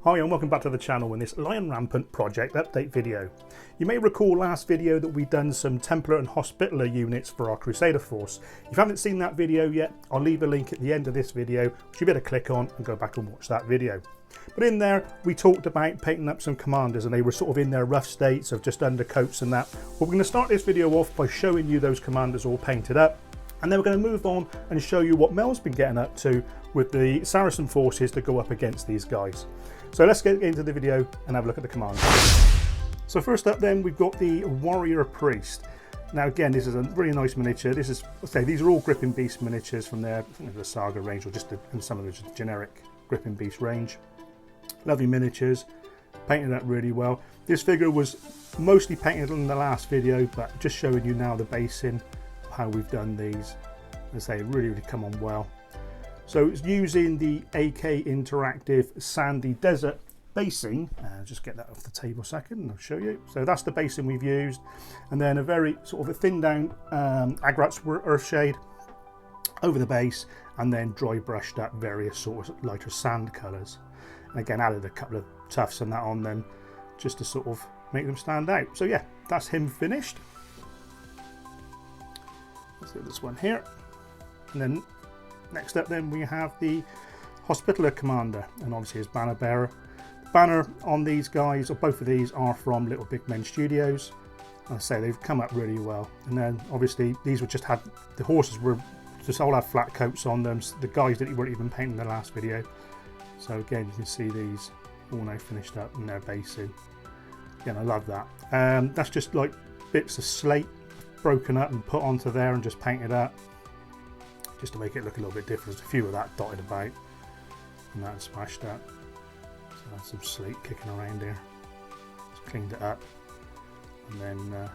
Hi and welcome back to the channel in this Lion Rampant project update video. You may recall last video that we've done some Templar and Hospitaller units for our Crusader force. If you haven't seen that video yet, I'll leave a link at the end of this video which you better click on and go back and watch that video. But in there we talked about painting up some commanders and they were sort of in their rough states of just undercoats and that. Well, we're going to start this video off by showing you those commanders all painted up, and then we're going to move on and show you what Mel's been getting up to with the Saracen forces to go up against these guys. So let's get into the video and have a look at the commanders. So first up then we've got the Warrior Priest. Now again, this is a really nice miniature. This is, these are all Gripping Beast miniatures from their the Saga range, or just and some of the generic Gripping Beast range. Lovely miniatures, painted up really well. This figure was mostly painted in the last video, but just showing you now the basing, how we've done these. As I say, really come on well. So it's using the AK Interactive Sandy Desert basing. Just get that off the table a second and I'll show you. So that's the basing we've used, and then a very sort of a thin down Agrat's Earthshade over the base, and then dry brushed up various sort of lighter sand colours. And again, added a couple of tufts and that on them just to sort of make them stand out. So yeah, that's him finished. Let's do this one here, and then next up then we have the Hospitaller Commander, and obviously his banner bearer. The banner on these guys, or both of these, are from Little Big Men Studios. I say they've come up really well. And then obviously these were just had, the horses were just all had flat coats on them. The guys that weren't even painting in the last video. So again, you can see these all now finished up in their basing. Again, I love that. That's just like bits of slate broken up and put onto there and just painted up, just to make it look a little bit different. There's a few of that dotted about, and that's smashed up. So that's some slate kicking around here. Just cleaned it up, and then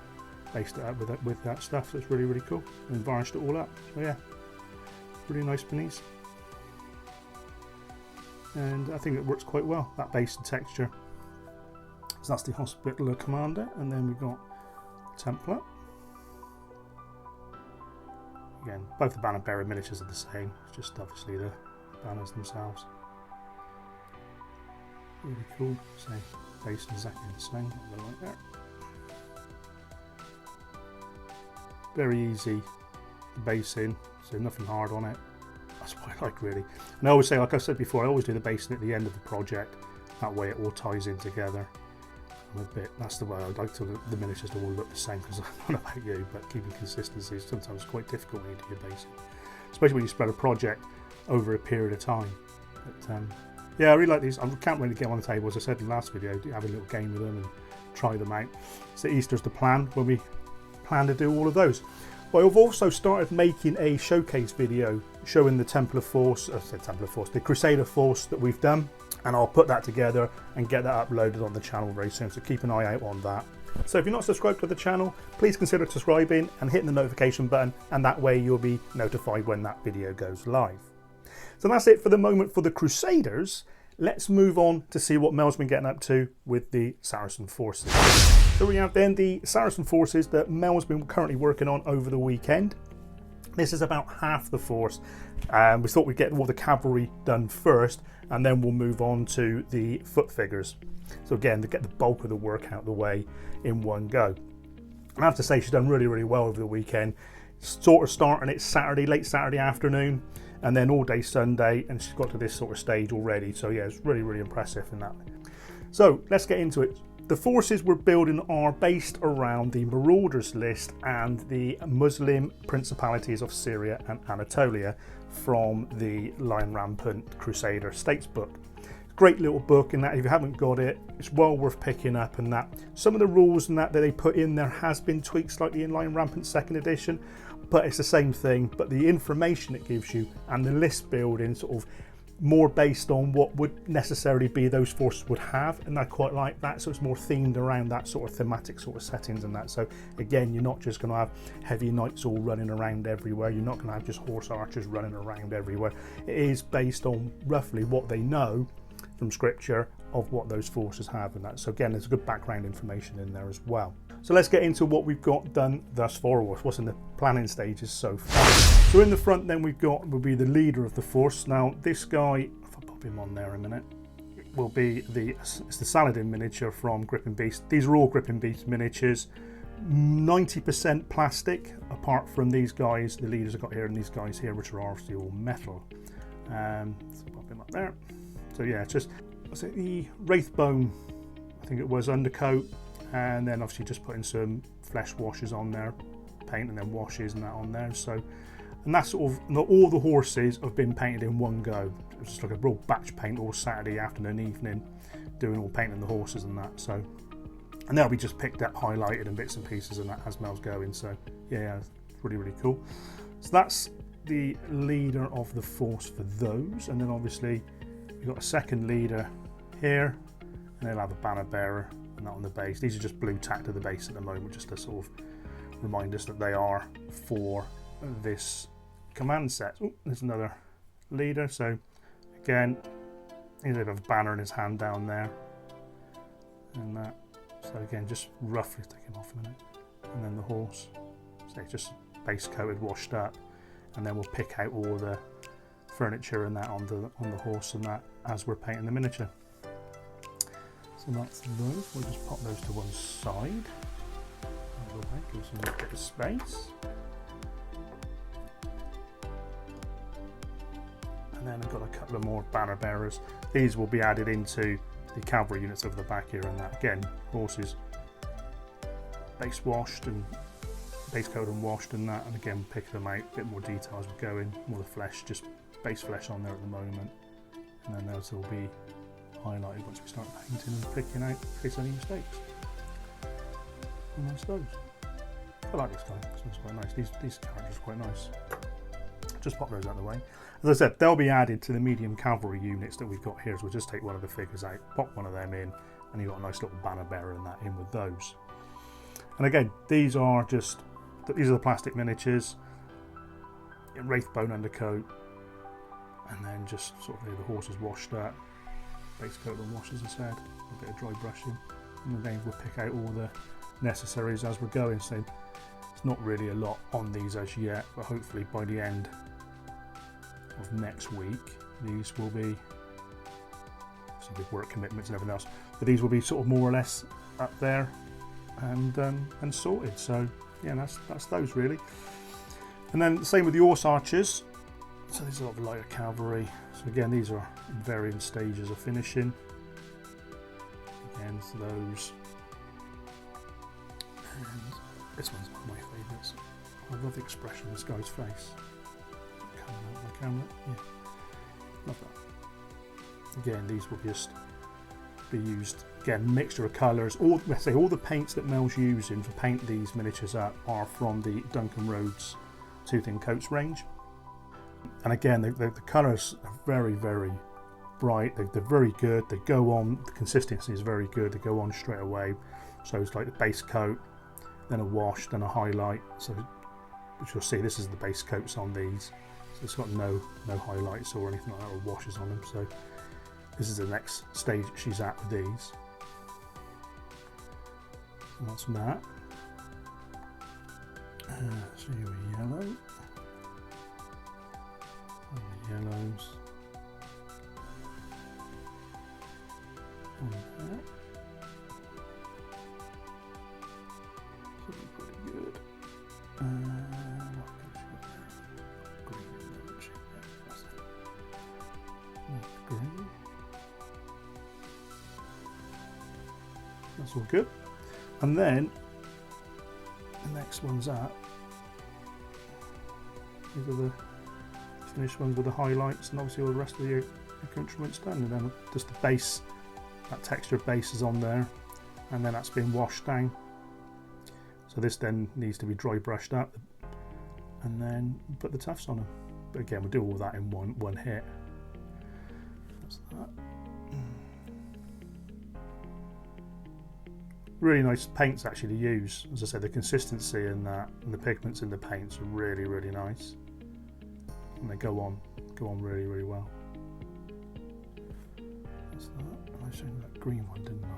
based it up with that stuff. So it's really, really cool. And varnished it all up. So yeah, really nice beneath. And I think it works quite well, that base and texture. So that's the Hospitaller Commander, and then we've got Templar. Again, both the banner bearer miniatures are the same, it's just obviously the banners themselves. Really cool, same base exactly the same, like that. Very easy basing, so nothing hard on it. That's what I like really. And I always say, like I said before, I always do the basing at the end of the project, that way it all ties in together. That's the way I like the miniatures to all look the same, because I don't know about you, but keeping consistency is sometimes quite difficult when you do your basing, especially when you spread a project over a period of time. But yeah, I really like these. I can't really get them on the table, as I said in the last video, have a little game with them and try them out. So Easter's the plan, when we plan to do all of those. But I've also started making a showcase video showing the Templar Force, the Crusader Force that we've done. And I'll put that together and get that uploaded on the channel very soon, so keep an eye out on that. So if you're not subscribed to the channel, please consider subscribing and hitting the notification button, and that way you'll be notified when that video goes live. So that's it for the moment for the Crusaders. Let's move on to see what Mel's been getting up to with the Saracen forces. So we have then the Saracen forces that Mel's been currently working on over the weekend. This is about half the force. We thought we'd get all the cavalry done first, and then we'll move on to the foot figures. So again, to get the bulk of the work out of the way in one go. And I have to say, she's done really, really well over the weekend. Sort of starting it Saturday, late Saturday afternoon, and then all day Sunday, and she's got to this sort of stage already. So yeah, it's really, really impressive in that. So let's get into it. The forces we're building are based around the Marauders list and the Muslim Principalities of Syria and Anatolia from the Lion Rampant Crusader States book. Great little book in that if you haven't got it, it's well worth picking up, and that some of the rules and that they put in there has been tweaked slightly in Lion Rampant 2nd edition, but it's the same thing. But the information it gives you and the list building sort of more based on what would necessarily be those forces would have, and I quite like that. So it's more themed around that sort of thematic sort of settings and that. So again, you're not just going to have heavy knights all running around everywhere. You're not going to have just horse archers running around everywhere. It is based on roughly what they know from scripture of what those forces have and that. So again, there's a good background information in there as well. So let's get into what we've got done thus far, or what's in the planning stages so far. So in the front then we've got, will be the leader of the force. Now this guy, if I pop him on there a minute, will be it's the Saladin miniature from Grip and Beast. These are all Grip and Beast miniatures, 90% plastic, apart from these guys, the leaders I've got here, and these guys here, which are obviously all metal. So pop him up there. So yeah, it's just, what's it, the Wraithbone, I think it was, undercoat, and then obviously just putting some flesh washes on there, paint and then washes and that on there. So, and that's sort of, not all the horses have been painted in one go. It's just like a real batch paint all Saturday afternoon, evening, doing all painting the horses and that. So, and they'll be just picked up, highlighted and bits and pieces and that as Mel's going. So yeah, it's really, really cool. So that's the leader of the force for those. And then obviously we've got a second leader here, and they'll have a banner bearer and that on the base. These are just blue tacked to the base at the moment, just to sort of remind us that they are for this command set. Oh, there's another leader. So again, he's got a banner in his hand down there, and that. So again, just roughly take him off in a minute, and then the horse. So it's just base coated, washed up, and then we'll pick out all the furniture and that on the horse and that as we're painting the miniature. So that's those. We'll just pop those to one side. Give some a bit of space. And then I've got a couple of more banner bearers. These will be added into the cavalry units over the back here, and that again, horses base washed and base coat and washed and that, and again pick them out, a bit more detail as we go in, more the flesh, just base flesh on there at the moment, and then those will be highlighted once we start painting and picking out in case any mistakes. And that's those. I like this guy, this one's quite nice, these characters are quite nice. Just pop those out of the way. As I said, they'll be added to the medium cavalry units that we've got here, so we'll just take one of the figures out, pop one of them in, and you've got a nice little banner bearer and that in with those. And again, these are the plastic miniatures, Wraithbone undercoat, and then just sort of the horses washed up, base coat and wash, as I said, a bit of dry brushing, and then we'll pick out all the necessaries as we're going. So it's not really a lot on these as yet, but hopefully by the end of next week these will be, obviously with work commitments and everything else, but these will be sort of more or less up there and sorted. So yeah, that's those really. And then the same with the horse archers. So these are a lot of lighter cavalry. So again, these are in varying stages of finishing. Again, so those. And this one's one of my favourites. I love the expression of this guy's face. Camera, yeah, love that. Again, these will just be used, again, mixture of colours. All the paints that Mel's using to paint these miniatures up are from the Duncan Rhodes Tooth and Coats range. And again, the colours are very, very bright. They're very good. They go on, the consistency is very good. They go on straight away. So it's like the base coat, then a wash, then a highlight. So, which you'll see, this is the base coats on these. So it's got no highlights or anything like that, or washes on them. So this is the next stage she's at with these. And that's that. So your yellow. And the yellows. And that. So pretty good. Green. That's all good. And then the next one's up. These are the finished ones with the highlights, and obviously all the rest of the accoutrements done. And then just the base, that texture base is on there, and then that's been washed down. So this then needs to be dry brushed up, and then put the tufts on them. But again, we'll do all that in one hit. That's that. Really nice paints actually to use. As I said, the consistency in that and the pigments in the paints are really, really nice, and they go on really, really well. That's that. And I showed you that green one, didn't I?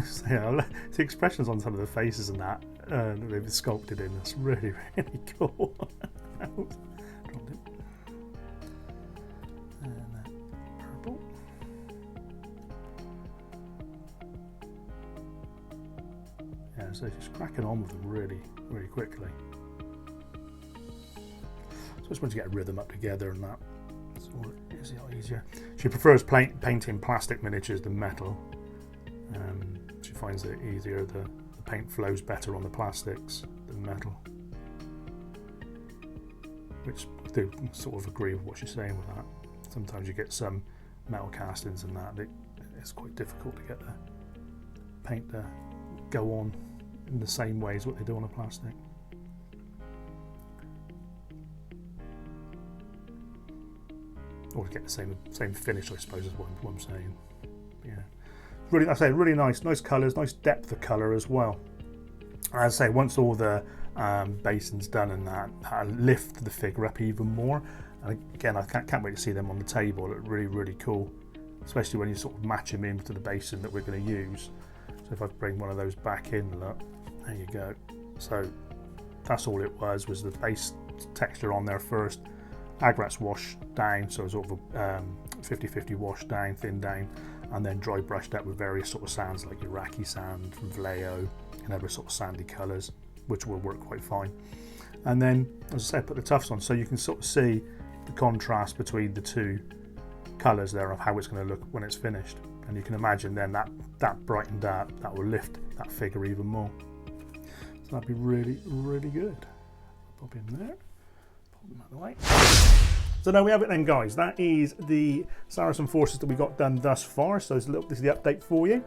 So yeah, the expressions on some of the faces and that they've sculpted in, that's really, really cool. Dropped it. And then purple. Yeah, so just cracking on with them really, really quickly. So just once you get a rhythm up together and that, it's all easier. She prefers painting plastic miniatures than metal. She finds it easier, the paint flows better on the plastics than metal. Which I do sort of agree with what she's saying with that. Sometimes you get some metal castings and that, it's quite difficult to get the paint to go on in the same way as what they do on a plastic. Or to get the same finish, I suppose, is what I'm saying. Yeah, really, like I say, really nice colours, nice depth of colour as well. As I say, once all the basins done and that, lift the figure up even more. And again, I can't wait to see them on the table. It look really, really cool, especially when you sort of match them into the basin that we're going to use. So if I bring one of those back in, look, there you go. So that's all it was the base texture on there first. Agrax wash down, so sort of 50-50 wash down, thin down, and then dry brushed up with various sort of sands like Iraqi sand, Vallejo, and other sort of sandy colours, which will work quite fine. And then, as I said, put the tufts on, so you can sort of see the contrast between the two colours there of how it's going to look when it's finished. And you can imagine then that brightened up, that will lift that figure even more. So that'd be really, really good. Pop in there. Out of the way. So there we have it then, guys. That is the Saracen forces that we got done thus far. So this is the update for you.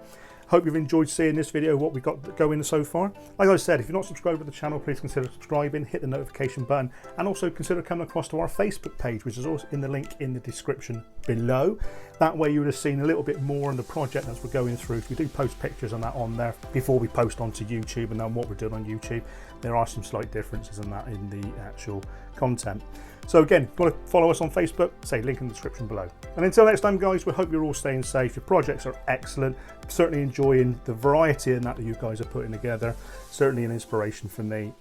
Hope you've enjoyed seeing this video, what we got going so far. Like I said, if you're not subscribed to the channel, please consider subscribing, hit the notification button, and also consider coming across to our Facebook page, which is also in the link in the description below. That way you would have seen a little bit more on the project as we're going through. We do post pictures and that on there before we post onto YouTube, and then what we're doing on YouTube. There are some slight differences in that in the actual content. So again, if you want to follow us on Facebook, say link in the description below. And until next time, guys, we hope you're all staying safe. Your projects are excellent. Certainly enjoying the variety in that you guys are putting together. Certainly an inspiration for me.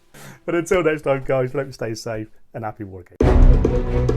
But until next time, guys, we hope you stay safe and happy wargaming.